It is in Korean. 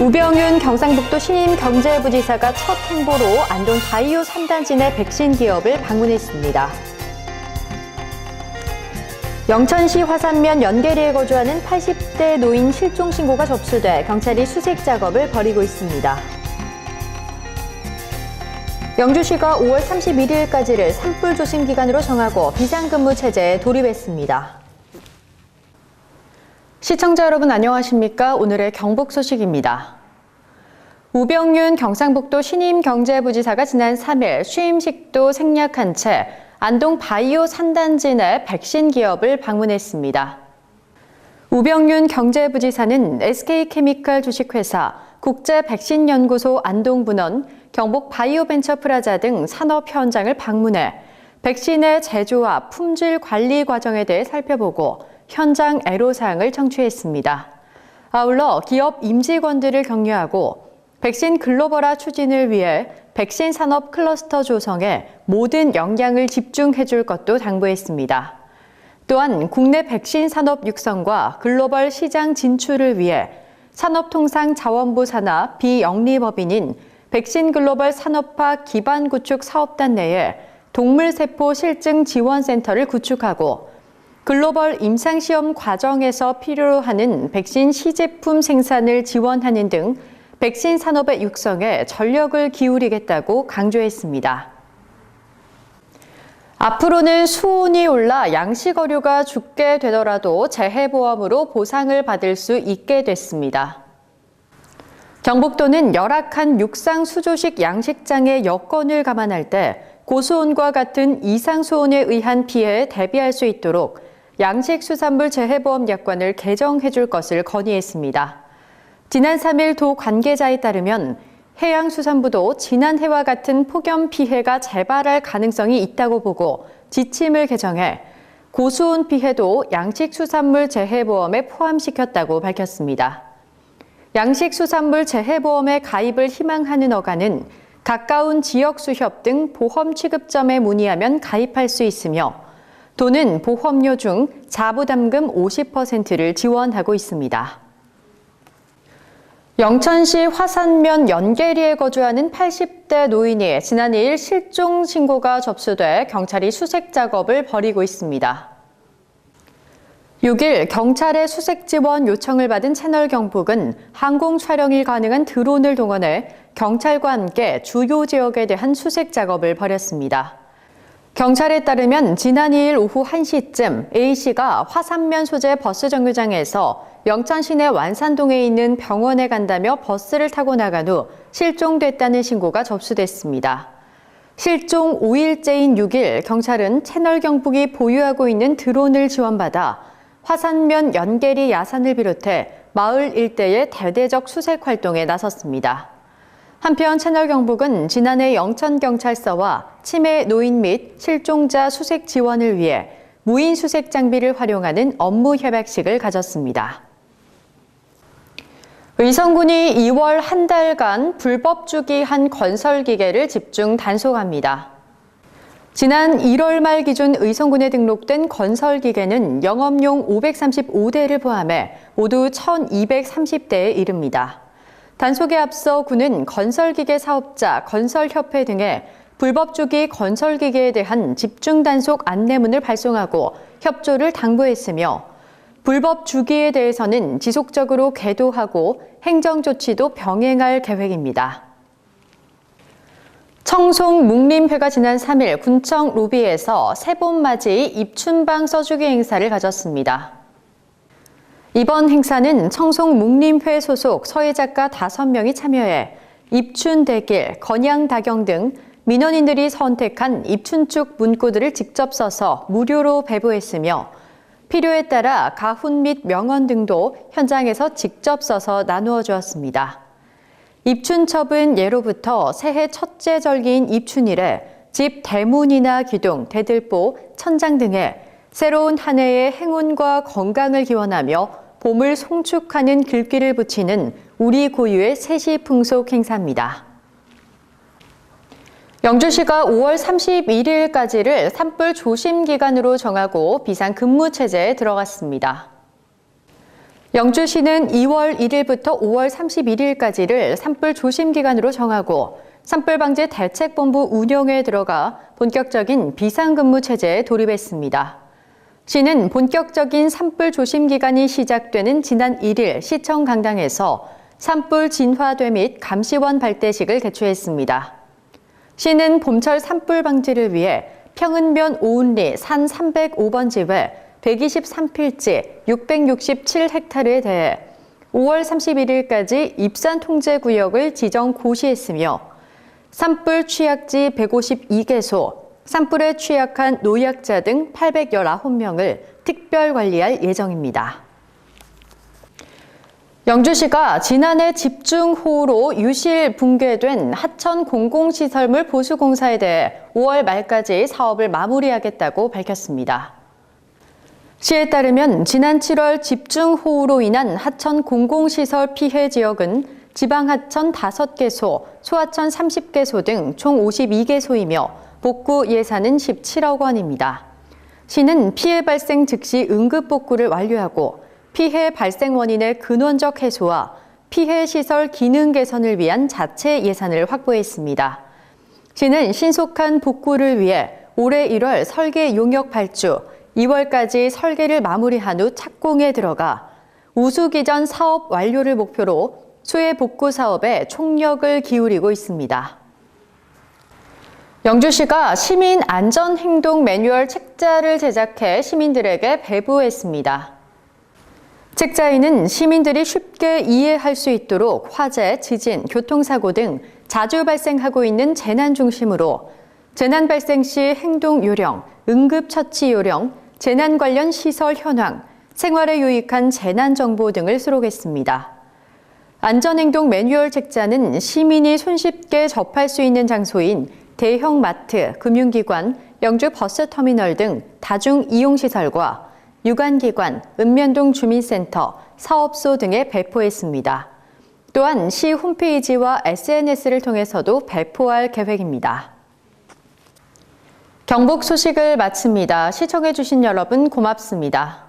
우병윤 경상북도 신임 경제부지사가 첫 행보로 안동 바이오 3단지 내 백신 기업을 방문했습니다. 영천시 화산면 연계리에 거주하는 80대 노인 실종 신고가 접수돼 경찰이 수색 작업을 벌이고 있습니다. 영주시가 5월 31일까지를 산불 조심 기간으로 정하고 비상근무 체제에 돌입했습니다. 시청자 여러분 안녕하십니까? 오늘의 경북 소식입니다. 우병윤 경상북도 신임 경제부지사가 지난 3일 취임식도 생략한 채 안동 바이오 3단지 내 백신 기업을 방문했습니다. 우병윤 경제부지사는 SK케미칼 주식회사, 국제백신연구소 안동분원, 경북 바이오벤처프라자 등 산업 현장을 방문해 백신의 제조와 품질 관리 과정에 대해 살펴보고 현장 애로사항을 청취했습니다. 아울러 기업 임직원들을 격려하고 백신 글로벌화 추진을 위해 백신 산업 클러스터 조성에 모든 역량을 집중해 줄 것도 당부했습니다. 또한 국내 백신 산업 육성과 글로벌 시장 진출을 위해 산업통상자원부 산하 비영리법인인 백신 글로벌 산업화 기반 구축 사업단 내에 동물세포 실증 지원센터를 구축하고 글로벌 임상시험 과정에서 필요로 하는 백신 시제품 생산을 지원하는 등 백신 산업의 육성에 전력을 기울이겠다고 강조했습니다. 앞으로는 수온이 올라 양식어류가 죽게 되더라도 재해보험으로 보상을 받을 수 있게 됐습니다. 경북도는 열악한 육상 수조식 양식장의 여건을 감안할 때 고수온과 같은 이상수온에 의한 피해에 대비할 수 있도록 양식수산물 재해보험 약관을 개정해 줄 것을 건의했습니다. 지난 3일 도 관계자에 따르면 해양수산부도 지난해와 같은 폭염 피해가 재발할 가능성이 있다고 보고 지침을 개정해 고수온 피해도 양식수산물 재해보험에 포함시켰다고 밝혔습니다. 양식수산물 재해보험에 가입을 희망하는 어간은 가까운 지역수협 등 보험 취급점에 문의하면 가입할 수 있으며 도는 보험료 중 자부담금 50%를 지원하고 있습니다. 영천시 화산면 연계리에 거주하는 80대 노인이 지난 2일 실종 신고가 접수돼 경찰이 수색 작업을 벌이고 있습니다. 6일 경찰의 수색 지원 요청을 받은 채널 경북은 항공 촬영이 가능한 드론을 동원해 경찰과 함께 주요 지역에 대한 수색 작업을 벌였습니다. 경찰에 따르면 지난 2일 오후 1시쯤 A씨가 화산면 소재 버스 정류장에서 영천 시내 완산동에 있는 병원에 간다며 버스를 타고 나간 후 실종됐다는 신고가 접수됐습니다. 실종 5일째인 6일 경찰은 채널 경북이 보유하고 있는 드론을 지원받아 화산면 연계리 야산을 비롯해 마을 일대의 대대적 수색 활동에 나섰습니다. 한편 채널 경북은 지난해 영천경찰서와 치매 노인 및 실종자 수색 지원을 위해 무인 수색 장비를 활용하는 업무 협약식을 가졌습니다. 의성군이 2월 한 달간 불법 주기한 건설기계를 집중 단속합니다. 지난 1월 말 기준 의성군에 등록된 건설기계는 영업용 535대를 포함해 모두 1,230대에 이릅니다. 단속에 앞서 군은 건설기계 사업자, 건설협회 등에 불법 주기 건설기계에 대한 집중 단속 안내문을 발송하고 협조를 당부했으며 불법 주기에 대해서는 지속적으로 계도하고 행정조치도 병행할 계획입니다. 청송묵림회가 지난 3일 군청 로비에서 새봄맞이 입춘방 써주기 행사를 가졌습니다. 이번 행사는 청송묵림회 소속 서예작가 5명이 참여해 입춘대길, 건양다경 등 민원인들이 선택한 입춘축 문구들을 직접 써서 무료로 배부했으며 필요에 따라 가훈 및 명언 등도 현장에서 직접 써서 나누어 주었습니다. 입춘첩은 예로부터 새해 첫째 절기인 입춘일에 집 대문이나 기둥, 대들보, 천장 등에 새로운 한 해의 행운과 건강을 기원하며 봄을 송축하는 글귀를 붙이는 우리 고유의 세시 풍속 행사입니다. 영주시가 5월 31일까지를 산불 조심 기간으로 정하고 비상근무 체제에 들어갔습니다. 영주시는 2월 1일부터 5월 31일까지를 산불 조심 기간으로 정하고 산불 방지 대책본부 운영에 들어가 본격적인 비상근무 체제에 돌입했습니다. 시는 본격적인 산불 조심 기간이 시작되는 지난 1일 시청 강당에서 산불 진화대 및 감시원 발대식을 개최했습니다. 시는 봄철 산불 방지를 위해 평은면 오은리 산 305번지 외 123필지 667헥타르에 대해 5월 31일까지 입산 통제 구역을 지정 고시했으며 산불 취약지 152개소, 산불에 취약한 노약자 등 819명을 특별 관리할 예정입니다. 영주시가 지난해 집중호우로 유실 붕괴된 하천 공공시설물 보수공사에 대해 5월 말까지 사업을 마무리하겠다고 밝혔습니다. 시에 따르면 지난 7월 집중호우로 인한 하천 공공시설 피해 지역은 지방하천 5개소, 소하천 30개소 등 총 52개소이며 복구 예산은 17억 원입니다. 시는 피해 발생 즉시 응급 복구를 완료하고 피해 발생 원인의 근원적 해소와 피해 시설 기능 개선을 위한 자체 예산을 확보했습니다. 시는 신속한 복구를 위해 올해 1월 설계 용역 발주, 2월까지 설계를 마무리한 후 착공에 들어가 우수기전 사업 완료를 목표로 수해 복구 사업에 총력을 기울이고 있습니다. 영주시가 시민 안전행동 매뉴얼 책자를 제작해 시민들에게 배부했습니다. 책자에는 시민들이 쉽게 이해할 수 있도록 화재, 지진, 교통사고 등 자주 발생하고 있는 재난 중심으로 재난 발생 시 행동 요령, 응급처치 요령, 재난 관련 시설 현황, 생활에 유익한 재난 정보 등을 수록했습니다. 안전행동 매뉴얼 책자는 시민이 손쉽게 접할 수 있는 장소인 대형 마트, 금융기관, 영주 버스터미널 등 다중이용시설과 유관기관, 읍면동 주민센터, 사업소 등에 배포했습니다. 또한 시 홈페이지와 SNS를 통해서도 배포할 계획입니다. 경북 소식을 마칩니다. 시청해주신 여러분 고맙습니다.